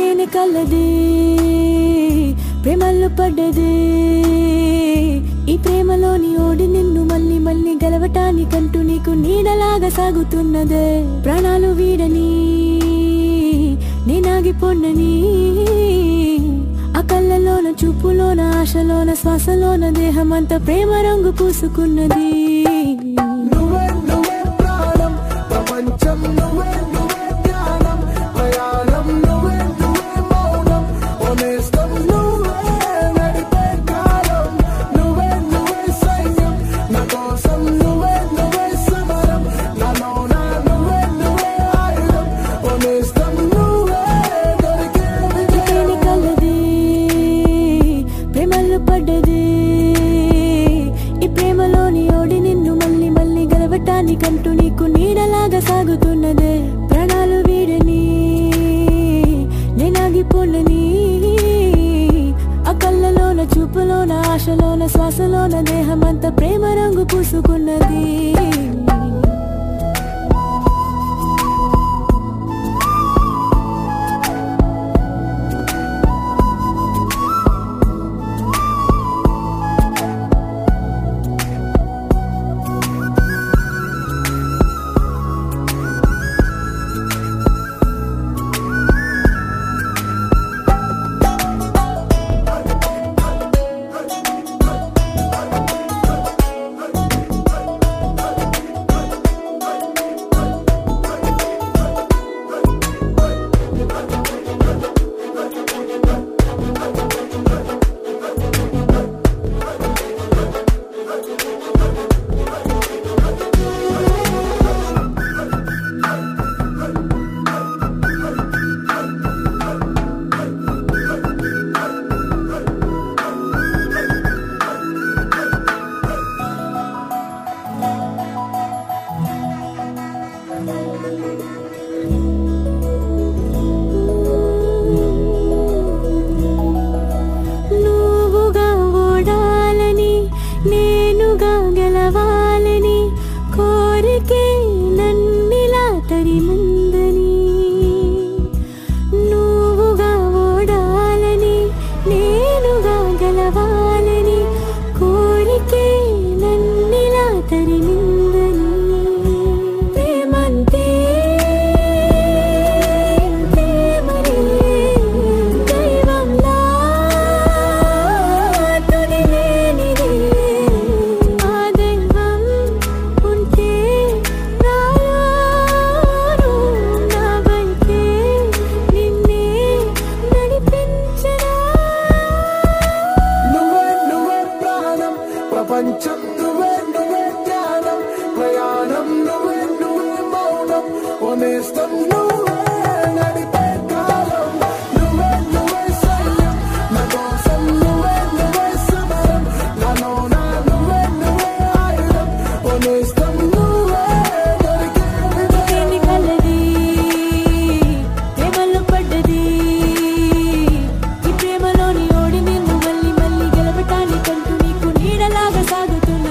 తేనె కల్లది ప్రేమల్లో పడ్డది ఈ ప్రేమలోని ఓడి నిన్ను మళ్ళీ మళ్ళీ గెలవటానికంటూ నీకు నీడలాగా సాగుతున్నదే ప్రాణాలు వీడని నేనాగిపోన్నని ఆ కళ్ళలోన చూపులోన ఆశలోన శ్వాసలోన దేహమంతా ప్రేమ రంగు పూసుకున్నది కంటూ నీకు నీడలాగా సాగుతున్నదే ప్రాణాలు వీడని నేనాగిపోనని ఆ కళ్ళలోన చూపులోన ఆశలోన శ్వాసలోన దేహమంతా ప్రేమ రంగు పూసుకున్నది నువ్వుగా ఓడాలని నేనుగా గెలవాలని కోరికే నన్నిలా తరిముందని నువ్వుగా ఓడాలని నేనుగా గెలవాలని కోరికే నన్నిలా తరిమిందని ప్రేమంతే ప్రేమని దైవంలా తుడిలేనిది ఆ దైవం ఉంటే నాలోను నా వైపే నిన్నే నడిపించరా నువ్వే ప్రాణం ప్రపంచం నువ్వే ధ్యానం ప్రయాణం నువ్వే మౌనం నేస్తం నువ్వే నడిపే కాలం నువ్వే సైన్యం నా కోసం నువ్వే సమరం నాలోన నువ్వే ఆయుధం నేస్తం నువ్వే తేనె కల్లది ప్రేమలో పడ్డది ఈ ప్రేమలోని ఓడి నిన్ను మళ్ళీ మళ్ళీ గెలవటానికంటూ నీకు నీడలాగా సాగుతున్నది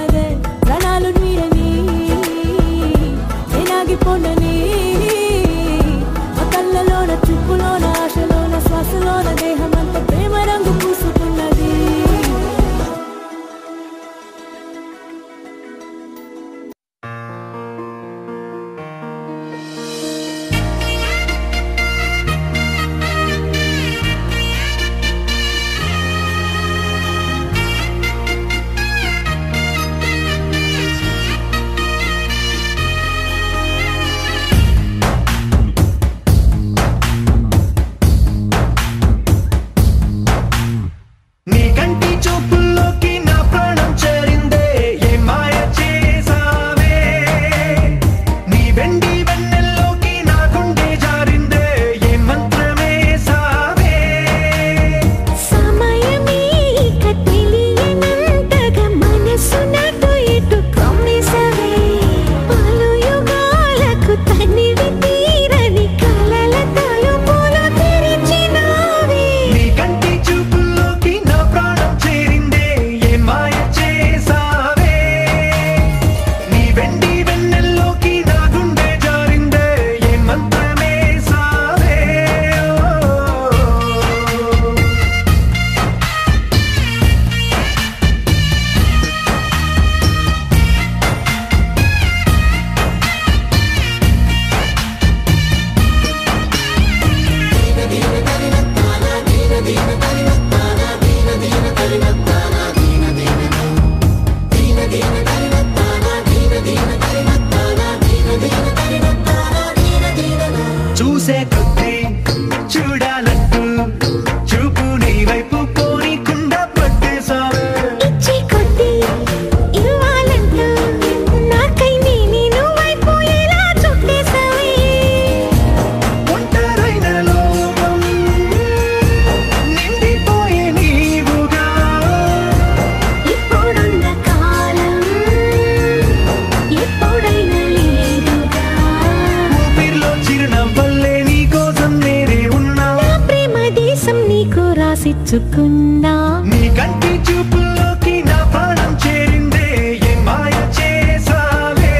దోచుకున్నా నీ కంటి చూపుల్లోకి నా ప్రాణం చేరిందే ఏ మాయ చేసావే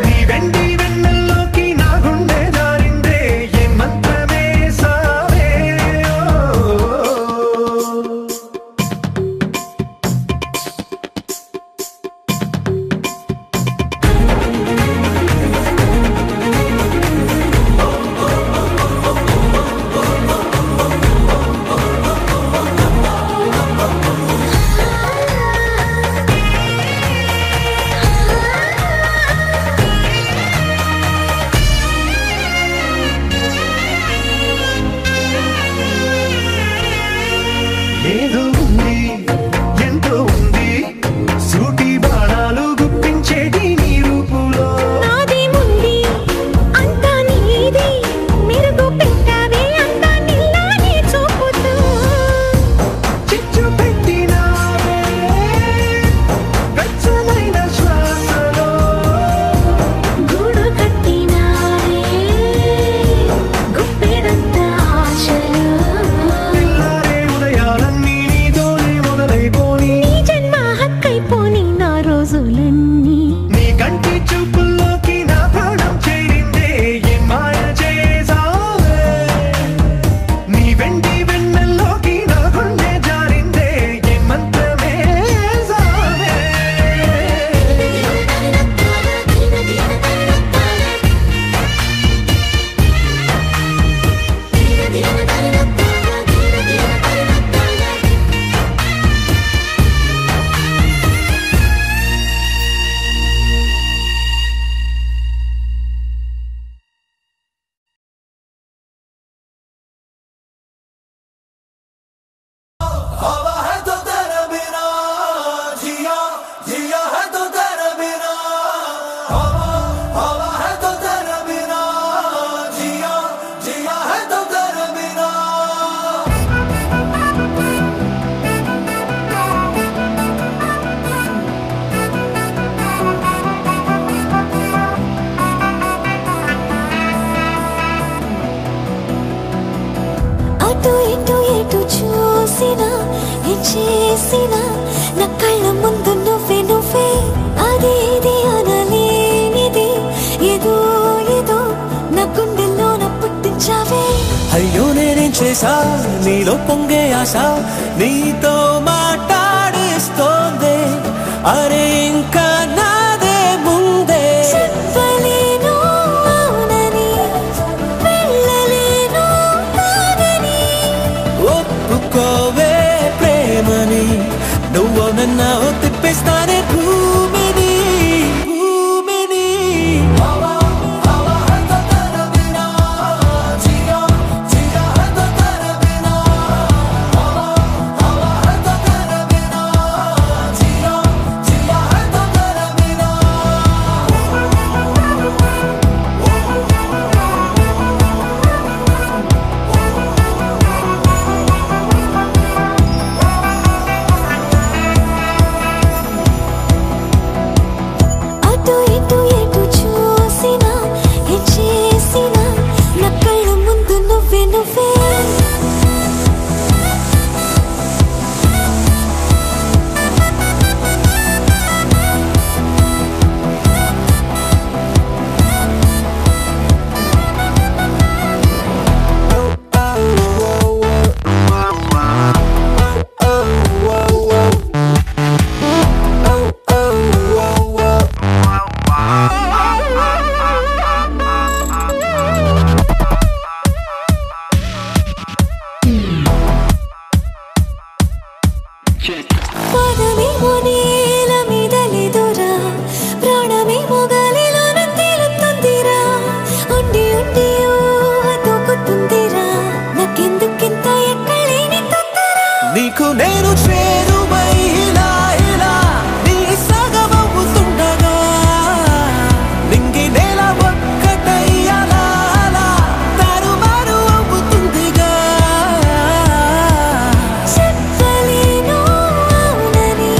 నీ వెండి వెన్నెల్లోకి నా గుండె దారిందే ఏ మంత్రమేసావే ఏదో ఉంది ఎంతో ఉంది సూటి బాణాలు గుప్పించేటి నీ రూపులో నాది ముంది అంతా నీది మెరుగు పెట్టావే అంతా నిల్లాని చూపుతూ చిచ్చు పెట్టినావే వెచ్చమైన శ్వాసలో గూడు కట్టినావే గుప్పెడంతా ఆశలు పిల్లారే ఉదయాలన్నీ నీతోనే మొదలైపోని నీ జన్మ హక్కైపోని నా రోజులన్నీ నీ కంటి చూపుల్లోకి నా ప్రాణం చేరిందే ఏ మాయ చేసావే నీ వెండి వెన్నెల్లోకి నా గుండె జారిందే ఏ మంత్రమేసావే हवा है तो तेरे बिना जिया जिया है तो तेरे बिना हवा है तो तेरे बिना जिया जिया है तो तेरे बिना అటు ఇటు ఎటు చూసినా ఏ చేసినా నా కళ్ళ ముందు నువ్వే నువ్వే అది ఇది అనలేనిది ఏదో ఏదో నా గుండెల్లోన పుట్టించావే అయ్యో నేనేం చేశా నీలో పొంగే ఆశ నీతో మాట్లాడిస్తోంది అరే ఇంకా నాదే ముందే చెప్పలేను అవునని వెళ్ళలేను కాదని ఒప్పుకోవే ప్రేమని నువ్వు నన్ను తిప్పేస్తానే భూమిని భూమిని हवा है तो तेरे बिना जिया जिया है तो तेरे बिना हवा है तो तेरे बिना जिया जिया है तो तेरे बिना అటు ఇటు ఎటు చూసినా ఏ చేసినా నా కళ్ళ ముందు నువ్వే నువ్వే పాదమేమో నేల మీద లేదురా ప్రాణమేమో గాలిలోన తేలుతుందిరా ఉండి ఉండి ఊహతోకుతుందిరా నాకెందుకింత ఎక్కలేని తొందర నీకు నేను చేరువై ఇలా ఇలా నీ సగమవుతుండగా నింగి నేల ఒక్కటై అలా అలా తారుమారు అవుతుందిగా చెప్పలేను అవునని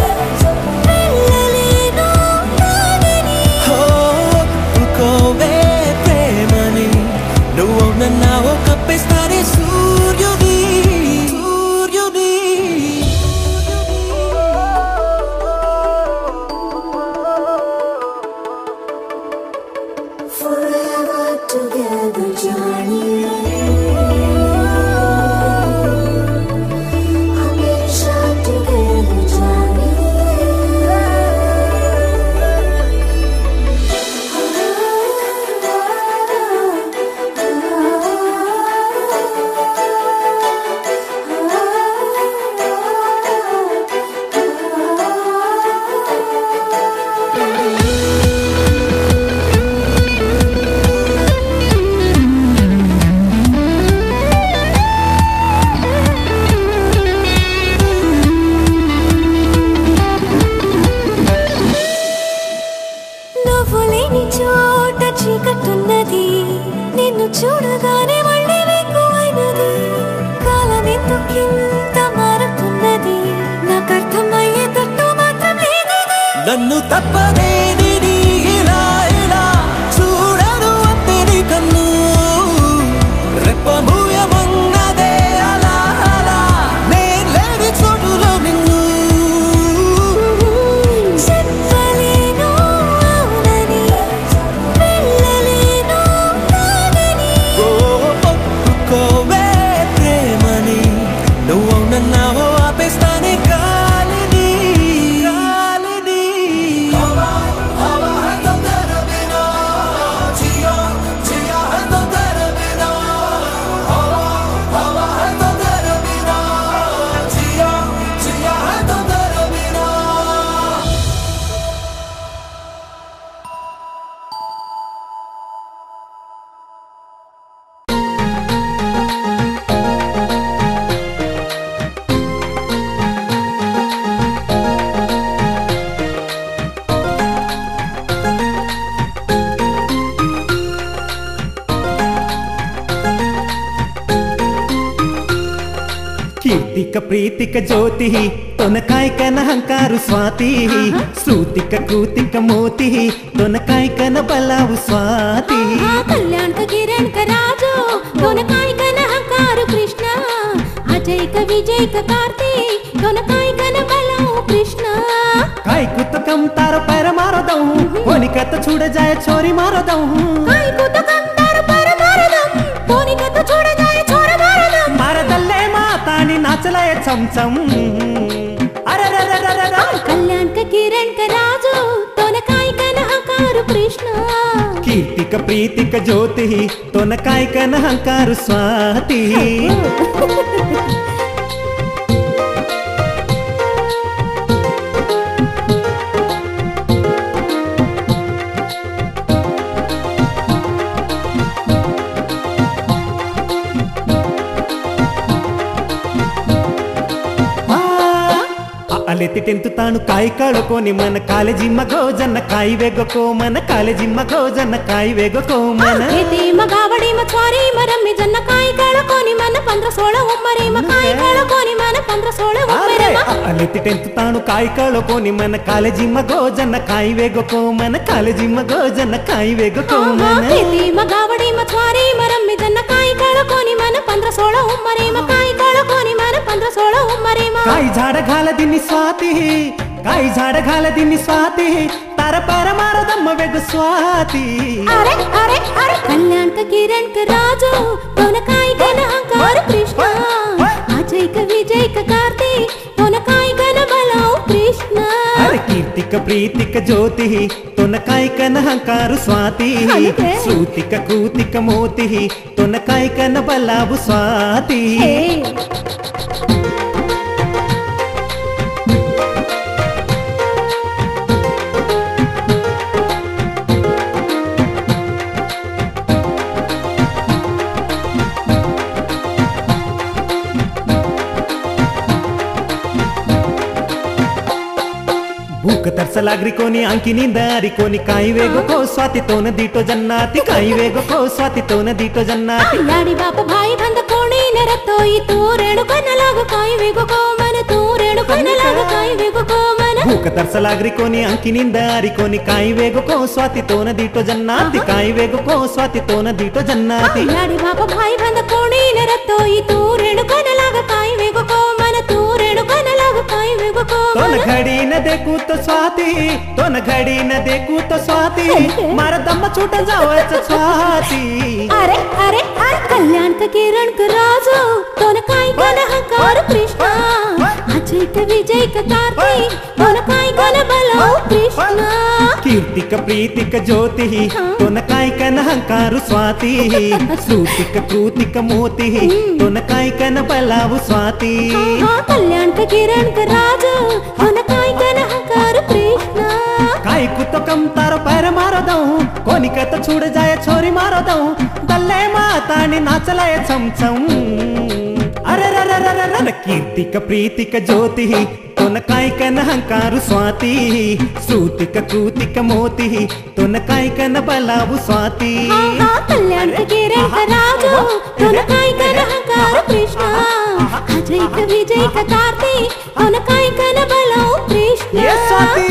प्रीतिक ज्योति तोनकाय कन हंकारु स्वाति श्रुतिक कृतिक मोति तोनकाय कन बलावु स्वाति कल्याण का किरण का राजो तोनकाय कन हंकारु कृष्ण अजय का विजय का कार्तिक तोनकाय कन बलावु कृष्ण काय कुत कम तारो पैर मारो दऊ कोनिका तो छूट जाए छोरी मारो दऊ काय कुत कम तारो पैर मारो दऊ कोनिका तो छूट जाए छोरी मारो दऊ मार दल्ले मातानी नाचलाय चमचम अरे रे रे रे रे कल्याण का किरण का राजो तोनकाय कन हंकारु कृष्ण कीर्तिक प्रीतिक ज्योति तोनकाय कन हंकारु स्वाति ಅಲೆತಿ ಟೆಂತು ತಾನು ಕಾಯಿ ಕಳ್ಕೋನಿ ಮನ ಕಾಲೇಜಿ ಮಗೋ ಜನ್ನ ಕಾಯಿವೆಗೋ ಮನ ಕಾಲೇಜಿ ಮಗೋ ಜನ್ನ ಕಾಯಿವೆಗೋ ಮನ ಏತಿ ಮಗಾವಡಿ ಮಚ್ವಾರಿ ಮರಮ್ಮಿ ಜನ್ನ ಕಾಯಿ ಕಳ್ಕೋನಿ ಮನ 15-16 ಒಮ್ಮರೆ ಕಾಯಿ ಕಳ್ಕೋನಿ ಮನ 15-16 ಒಮ್ಮರೆ ಅಲೆತಿ ಟೆಂತು ತಾನು ಕಾಯಿ ಕಳ್ಕೋನಿ ಮನ ಕಾಲೇಜಿ ಮಗೋ ಜನ್ನ ಕಾಯಿವೆಗೋ ಮನ ಕಾಲೇಜಿ ಮಗೋ ಜನ್ನ ಕಾಯಿವೆಗೋ ಮನ ಏತಿ ಮಗಾವಡಿ ಮಚ್ವಾರಿ ಮರಮ್ಮಿ ಜನ್ನ ಕಾಯಿ ಕಳ್ಕೋನಿ ಮನ 15-16 ಒಮ್ಮರೆ ಕಾಯಿ ಕಳ್ಕೋನಿ ಮನ 15-16 ಒಮ್ಮರೆ ಕಾಯಿ झाड घाल दिनी स्वाती काई झाड घाल दिनी स्वाती तार पैर मारो दम वेग स्वाती अरे अरे अरे कल्याण का किरण का राजो तोनकाय कन हंकार कृष्ण अजय का विजय का कार्तिक तोनकाय कन बलाओ कृष्ण अरे कीर्तिक प्रीतिक ज्योति तोनकाय कन हंकार स्वाती श्रुतिक कृतिक मोति तोनकाय कन बलावु स्वाती भूक तरस लागरी कोनी अंकिनिंद कोनी काईवेगो को स्वाति तोन दीटो जन्नाति काईवेगो को स्वाति तोन दीटो जन्नाति लाडी बाप भाई बंद कोणी नरतो ई तू रेणु कन लाग काईवेगो को मन तू रेणु कन लाग काईवेगो को मन भूक तरस लागरी कोनी अंकिनिंद कोनी काईवेगो को स्वाति तोन दीटो जन्नाति काईवेगो को स्वाति तोन दीटो जन्नाति लाडी बाप भाई बंद कोणी नरतो ई तू रेणु कन लाग काईवेगो को मन तू रेणु कन लाग काईवेगो को तोन घड़ी न देखू तो स्वाति तोन घड़ी न देखू तो स्वाति मारा दम छूट जावे स्वाति अरे अरे अरे कल्याण का किरण का राजो तोनकाय कन हंकार कृष्ण अजय का विजय का कार्तिक तोनकाय कन बलाओ कृष्ण कीर्तिक प्रीतिक ज्योति तोनकाय कन हंकार स्वाति श्रुतिक कृतिक मोति तोनकाय कन बलावु स्वाति कल्याण का किरण का राजो तोनकाय कन हंकार कृष्ण काई कुतो कम तारो पैर मारो दऊ कोनिका तो छूट जाए छोरी मारो दऊ दल्ले मातानी नाचलाय छमछम अरे रे रे रे रे कीर्तिक प्रीतिक ज्योति तोनकाय कन हंकार स्वाति श्रुतिक कृतिक मोति तोनकाय कन बलावु स्वाति कल्याण का किरण का राजो तोनकाय कन हंकार कृष्ण अजय का विजय का कार्तिक तोनकाय कन बलाओ कृष्ण ये स्वाति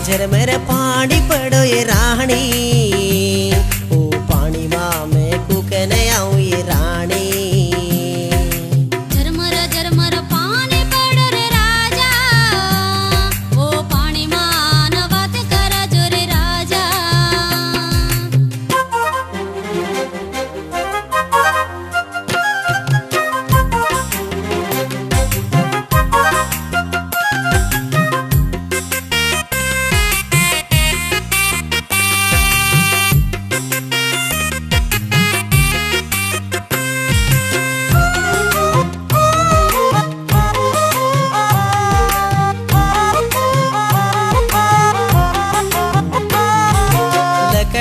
झरमर पानी पड़ो ये रानी ओ पानी माँ में कुकन आऊं ये रानी झरमर झरमर पानी पड़ो रे राजा ओ पानी माँ न बात करा जो रे राजा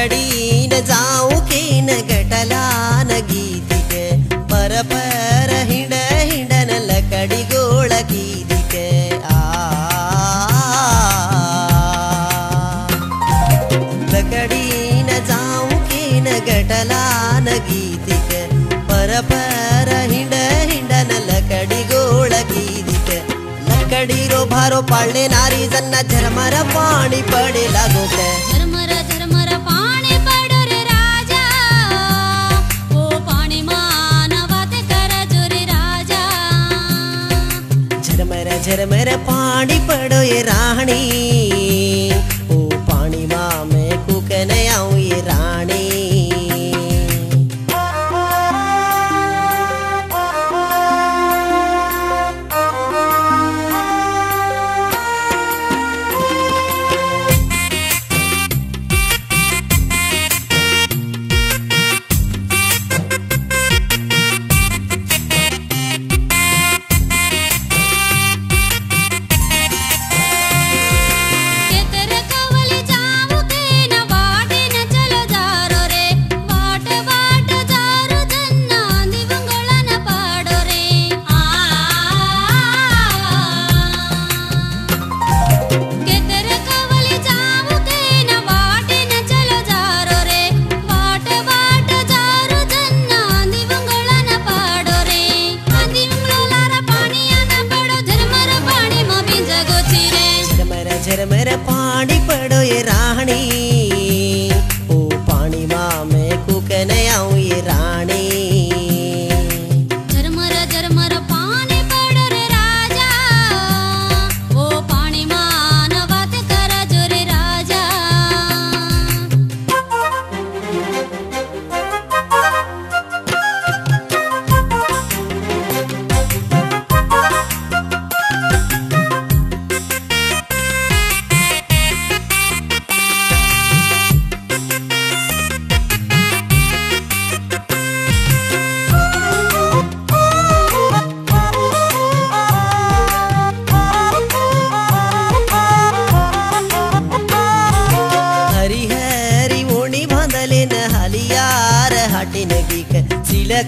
लकडीन जाऊ की न गटला न गीतिके पर हिंड हिंडन लकडी गोळ गीतिके लकडीन जाऊ की न गटला न गीतिके पर हिंड हिंडन लकडी गोळ गीतिके लकडी रो भारो पाळणे नारी जन्ना झरमर पाणी पडे लागो के झरमर झरमर पाणी पडो रे राजा ओ पाणी मानवात कर जोरे राजा झरमर झरमर पाणी पडो ये राणी ओ पाणी मामे कुकन आऊं ये राणी झरमर पानी पड़ो ये रानी ओ पानी मामे कुकन आऊं ये रानी झरमर झरमर पाणी पडो रे राजा ओ पाणी मानवात कर जोरे राजा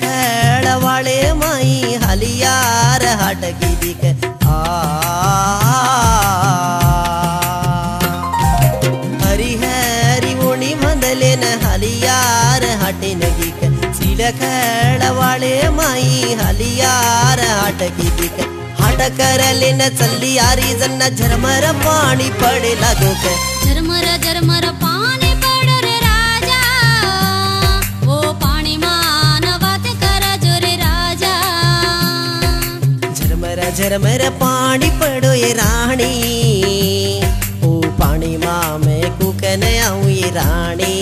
खेळवाळे माई हलियार हटकी दिक हरी हरी ओणी मंदले न हलियार हटिन गिक सिल खेळवाळे माई हलियार हटकी दिक हट करले न चल्ली आरी जन्ना झरमर पाणी पडे लागो के झरमर झरमर पाणी पडो रे राजा ओ पाणी मानवात कर जोरे राजा झरमर झरमर पाणी पडो ये राणी ओ पाणी मामे कुकन आऊं ये राणी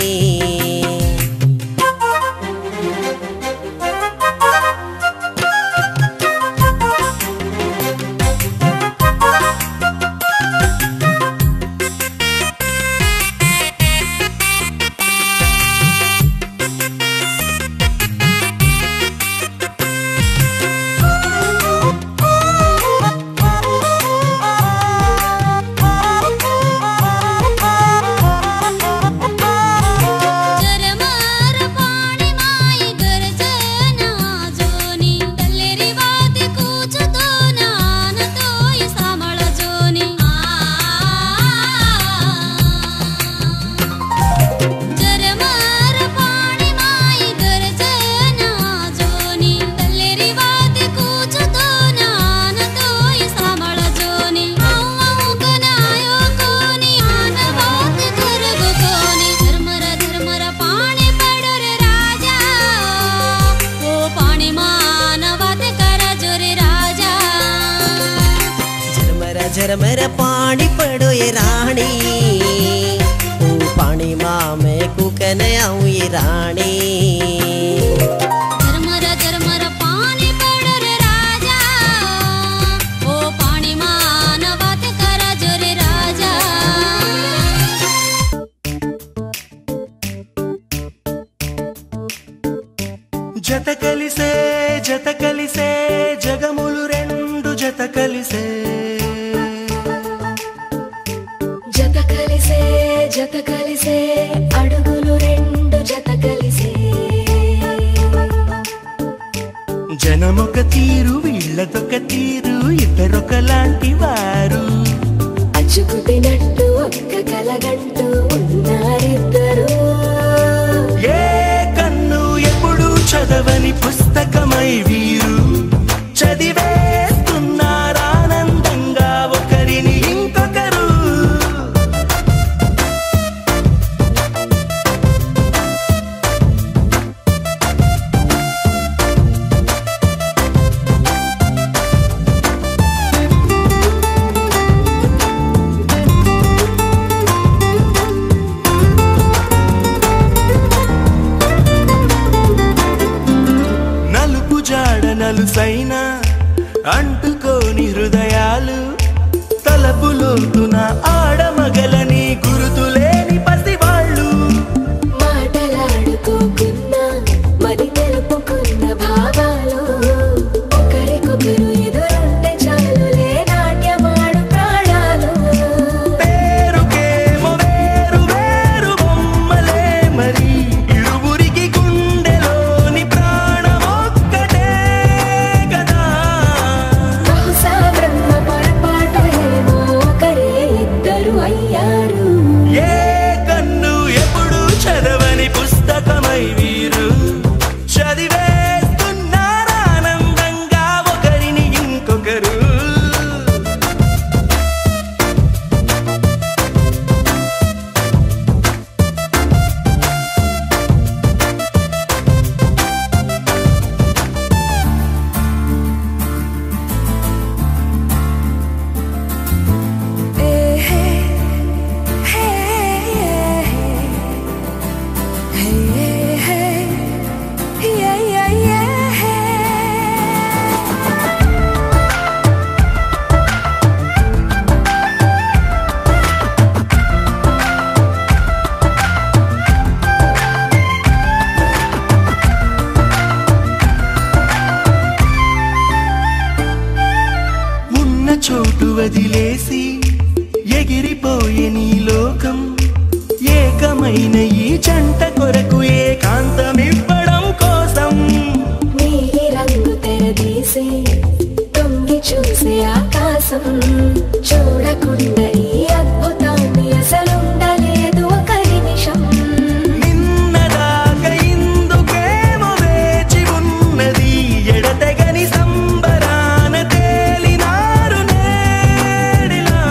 झरमर पानी पड़ो ये रानी ओ पानी मामे कुकन आऊं ये रानी झरमर झरमर पाणी पडो रे राजा ओ पाणी मानवात कर जोरे राजा జత కలిసే జగములు రెండు జత కలిసే జత కలిసే అడుగులు గుణమొక తీరు వీళ్ళదొక తీరు ఇద్దరొకలాంటి వారు అచ్చుకుతినట్టు ఒక్క కలగంటూ ఉన్నారిద్దరు ఏ కన్ను ఎప్పుడు చదవని పుస్తకమై వీరు చదివేస్తున్నారానందంగా ఒకరిని ఇంకొకరు నలుసైనా అంటుకోని హృదయాలు తలపులోతున ఆడమగలని గురుతులేని పసివాళ్ళు మాటలాడుకోకున్నా మరి తెలుపుకున్న భావాలు ఒకరికొకరు ఎదురుంటే చాలులే నాట్యమాడు ప్రాణాలు పేరుకేమో వేరు వేరు బొమ్మలే మరి ఇరువురికి గుండెలోని ప్రాణమొక్కటే కదా బహుశా బ్రహ్మ పొరపాటు ఏమో ఒకరే ఇద్దరు అయ్యారు ఏ కన్ను ఎప్పుడు చదవని పుస్తకమై వీరు చదివేస్తున్నారానందంగా ఒకరిని ఇంకొకరు ఉన్న చోటు వదిలేసి ఎగిరిపోయే నీ లోకం ఏకమైన ఈ జంట కొరకు ఏకాంతమివ్వడం కోసం నీలి రంగు తెరదీసి తొంగి చూసే ఆకాశం చూడకుండా ఈ అద్భుతాన్ని అసలుండలేదు ఒక నిమిషం నిన్నదాకా ఇందుకేమో వేచి ఉన్నది ఎడతెగని సంబరాన తేలినారు నేడిలా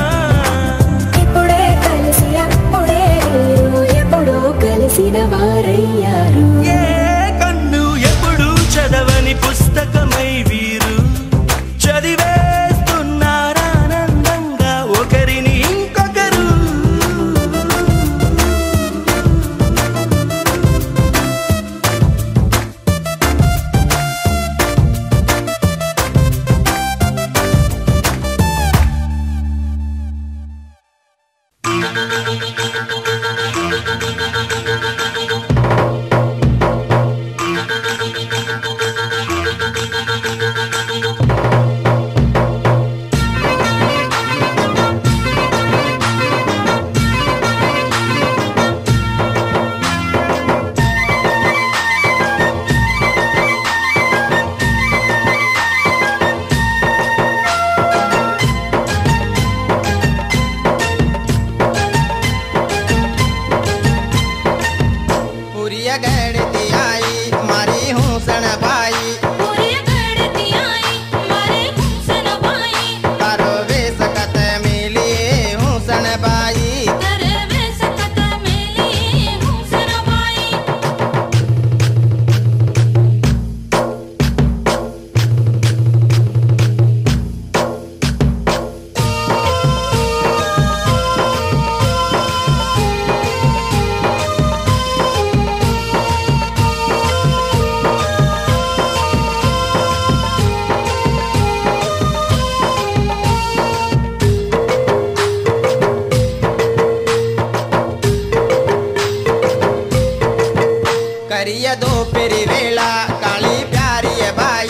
ఇప్పుడే కలిసి అప్పుడే మీరు ఎప్పుడో కలిసిన వారయ్యారు ఏ కన్ను ఎప్పుడు చదవని పుస్తకమై వీరు చదివేస్తున్నారానందంగా ఒకరిని ఇంకొకరు पुरिया गड़ती आई मारी हूँ सण भाई पूरी गड़ती आई मारे हुसन भाई तारो वे सकत मिली हूँ सण भाई करे वे सकत मेली हुसन भाई करिया दो पेरी वेला काली प्यारी है भाई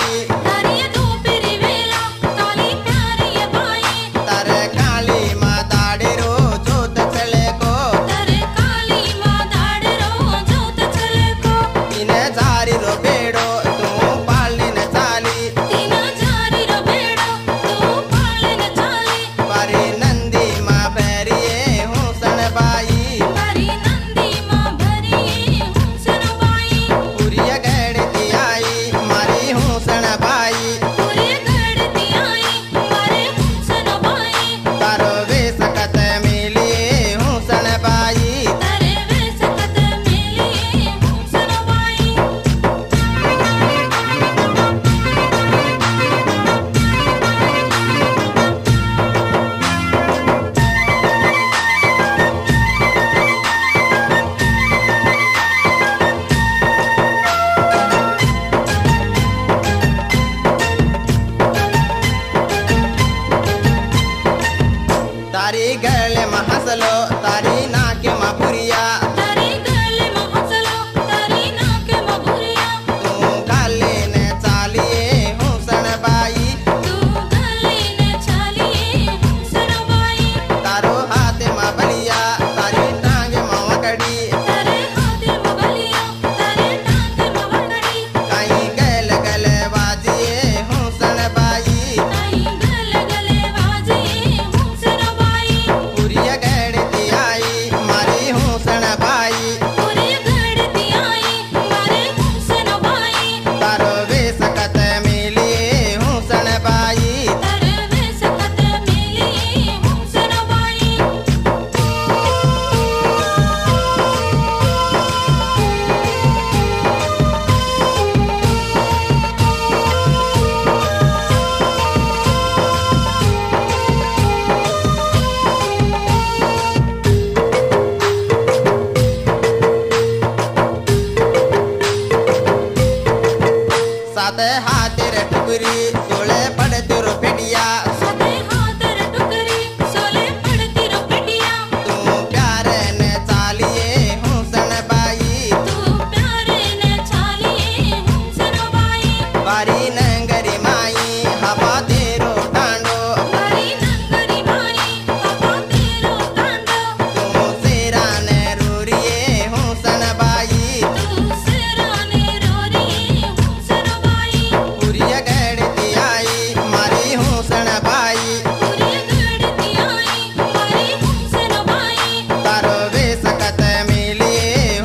तारिया दो पेरी वेला काली प्यारी है भाई तारे काली माताड़ी रो जोत चले को तारे काली माँ दाड़े रो जोत चले को इन्हें जारी रो बेड़ो तू पाली न चाली बाई पूरी गड़ती आई मारे हुसन बाई तारो वेश कत मिली हुसन बाई तारे वेश कत मिली हुसन बाई सात हातिर टुकरी तोले पड़ती रुपटिया सदे हाथर टुकरी सोले पड़ती रुपटिया तू प्यारे ने चालिए हुसन बाई तू प्यारे ने चालिए हुसन बाई बारी नंगरी माई हवा तेरो डांडो बारी नंगरी माई हवा तेरो डांडो तू सेरा ने रूरिए हुसन बाई तू सिराने रोरी हुसन बाई पुरिया गड़ती आई मारी हुसन बाई पूरी गड़ती आई मारी हुसन बाई तारो वेश कत मिली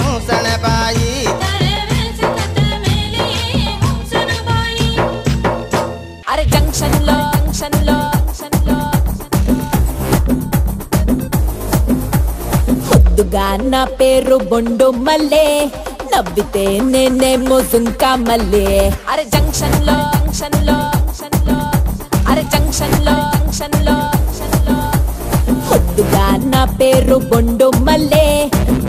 हुसन बाई तारे वेश कत मिली हुसन बाई అరే జంక్షన్ లో ముద్దుగా నా పేరు బొండు మల్లే నవ్వితే నేనేమో సుంకా మల్లే అరే జంక్షన్ లో అరే జంక్షన్ లో ముద్దుగా నా పేరు బొండు మల్లే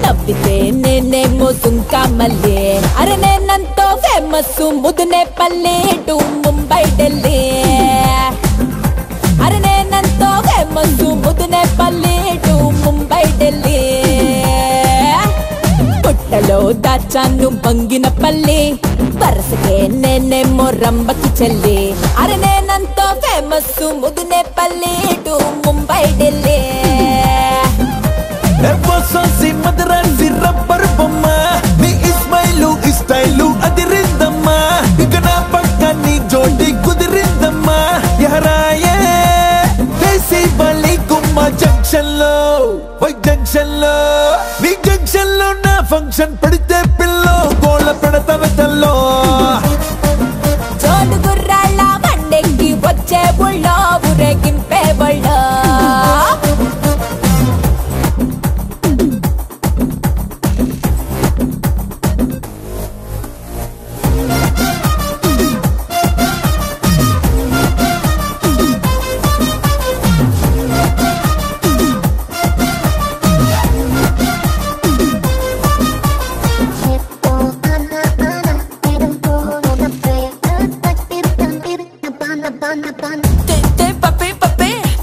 నవ్వితే నేనేమో సుంకా మల్లే అరే నేనంతో ఫేమస్ ముదునే పల్లె టు ముంబై ఢిల్లీ అరే నేనంతో ఫేమస్ ముదునే పల్లె టు ముంబై ఢిల్లీ పుట్టలో దాచాను బంగిన పల్లి వరసకే నేనేమో రంబకి చెల్లి అరే నేనంతో ఫేమస్ ముదునే పల్లె టు ముంబై ఢిల్లీ ఎవ్వసోసి మదరాసి రబ్బర్ బొమ్మ నీ ఇస్మైలు ఇస్టైలు అదిరిందమ్మా ఇక నా పక్క నీ జోడి కుదిరిందమ్మా ఎహరాయే దేశీ బలి గుమ్మ జంక్షన్ లో నీ జంక్షన్ లో నా ఫంక్షన్ పడితే పిల్లో గోళ పెడతావ తల్లో జోడు గుర్రాళ్ళ బండెక్కి వచ్చే బుళ్ళో ఊరేగింపే బళ్ళో Papi,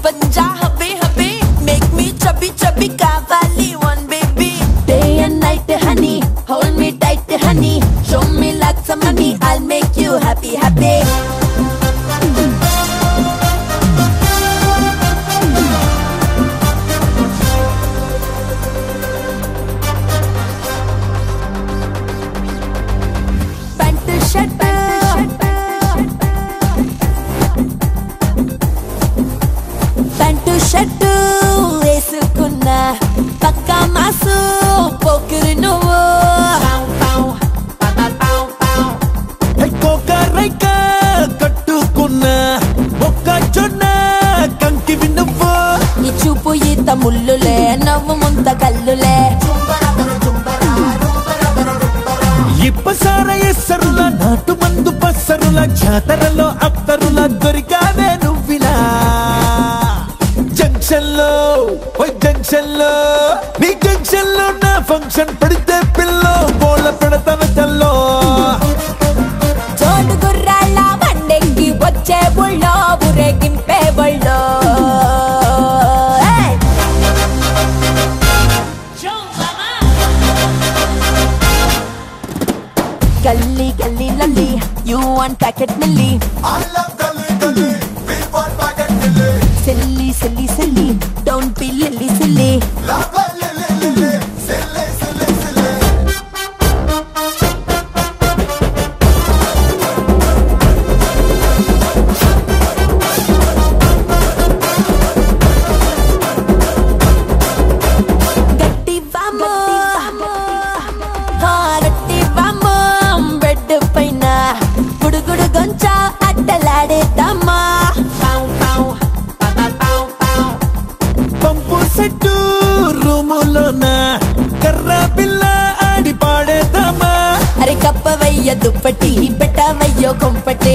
panja happy, make me chubby, kavali one baby. Day and night honey, hold me tight honey, show me lots of money, I'll make you happy Pant shirt వేసుకున్నా పక్కా mass Pokiri నువ్వు కోక రైక కట్టుకున్న ఒక్క జొన్న కంకి నువ్వు ఈ చూపు ఈత ముల్లులే నవ్వు ముంత కల్లులే ఇప్పసార ఎస్సరుల నాటు మందు పస్సరుల జాతరలో అత్తరుల దొరికావే నువ్విలా జంక్షన్ లో నీ జంక్షన్ లో నా ఫంక్షన్ పడితే పిల్లో బోళ్ళ పెడతావ తల్లో జోడు గుర్రాళ్ళ బండెక్కి వచ్చే బుళ్ళో ఊరేగింపే బళ్ళో గల్లీ Lalli you want packet milli I love gully, we want packet milli. silly don't be silly Lava lili, silly. గట్టి వామో దుప్పటి పెట్టవయ్యో కొంపటే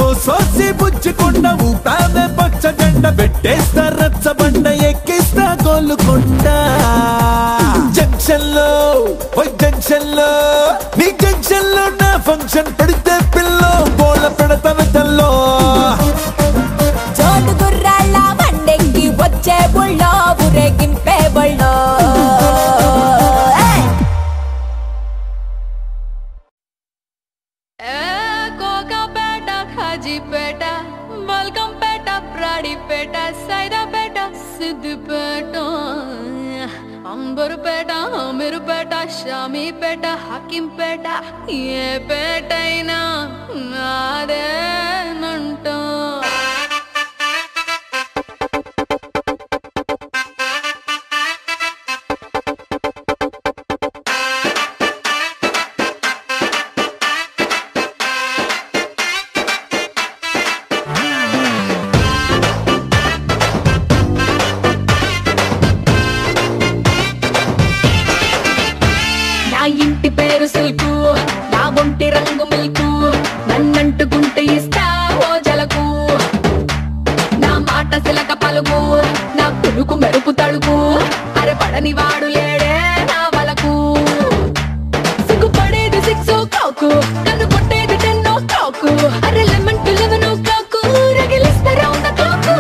ఓ సోసి బుజ్జికొండ ఊపామె పచ్చ జెండ పెట్టేస్తా రచ్చబండ ఎక్కిస్తా గోలుకొండ జంక్షన్ లో నీ జంక్షన్ లో నా ఫంక్షన్ పెడితే పిల్లో బోళ పెడతా వెతల్లో జోడు గుర్రాళ్ళ బండెక్కి వచ్చే బుళ్ళో ఊరేగింపే బుళ్ళో కోకాపేట ఖాజీపేట బల్కంపేట బ్రాడీపేట సైదాపేట సిద్దిపేట అంబరుపేట అమీరుపేట షామీపేట హకీంపేట ఏ పేటైనా నాదేనంటా ఇంటి పేరు సిల్కు నా ఒంటి రంగు మిల్కు నన్నంటుకుంటే ఇస్తా ఓ జలకు నా మాట సిలక పలుకు నా పులుకు మెరుపు తడుకు అరే పడని వాడు లేడే నా వలకు సిగ్గుపడేది సిక్స్ కాకు కన్ను కొట్టేది 10 కాకు అరే లెమన్ టు 11 కాకు రగిలిస్తా రౌండ్ కాకు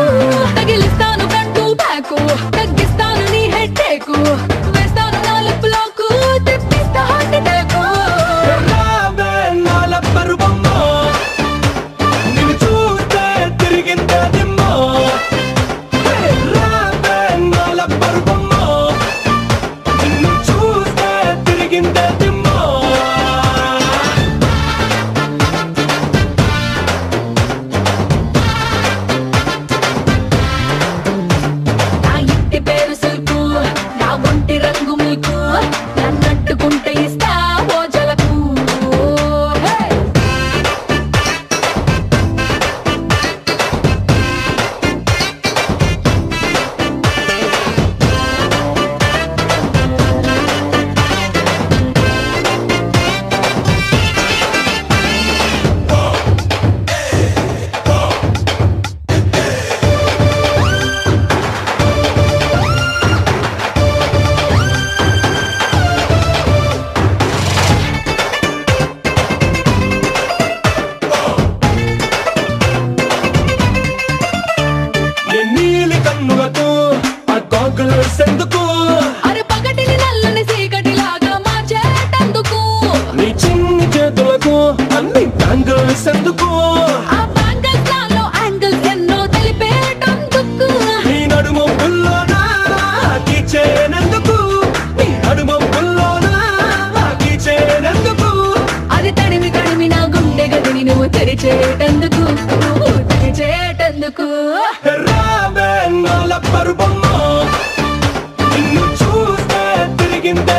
తగిలిస్తాను కంటూ బ్యాకు తగ్గిస్తాను నీ హెడ్ టేకు వేస్తాను నా లిప్ లాకు తెప్పిస్తా హార్ట్ అటాకు రావే నాల పరువమ్మో నిన్ను చూస్తే తిరిగిందే నిమ్మో రావే నాల పరువమ్మో నిన్ను చూస్తే తిరిగిందే నిమ్మో నా ఇంటి పేరు సిల్కు నా ఒంటి రంగు మిల్కు నన్నంటుకుంటే ఇస్తా ఓ జలకు నీ నీలి కన్నులతో ఆ గోగల్స్ ఎందుకు అరే పగటిని నల్లని చీకటిలాగా మార్చేటందుకు నీ చిన్ని చేతులకు అన్ని బ్యాంగిల్స్ ఎందుకు ఆ బ్యాంగిల్స్ నాలో యాంగిల్స్ ఎన్నో తెలిపేటందుకు నీ నడుము పుల్లోనా కీచేనందుకు నీ నడుము పుల్లోనా కీచేనందుకు అది తడిమి తడిమి నా గుండె గదిని నువ్వు తెరిచేటందుకు రావే నాల పరువమ్మో నిన్ను చూస్తే తిరిగిందే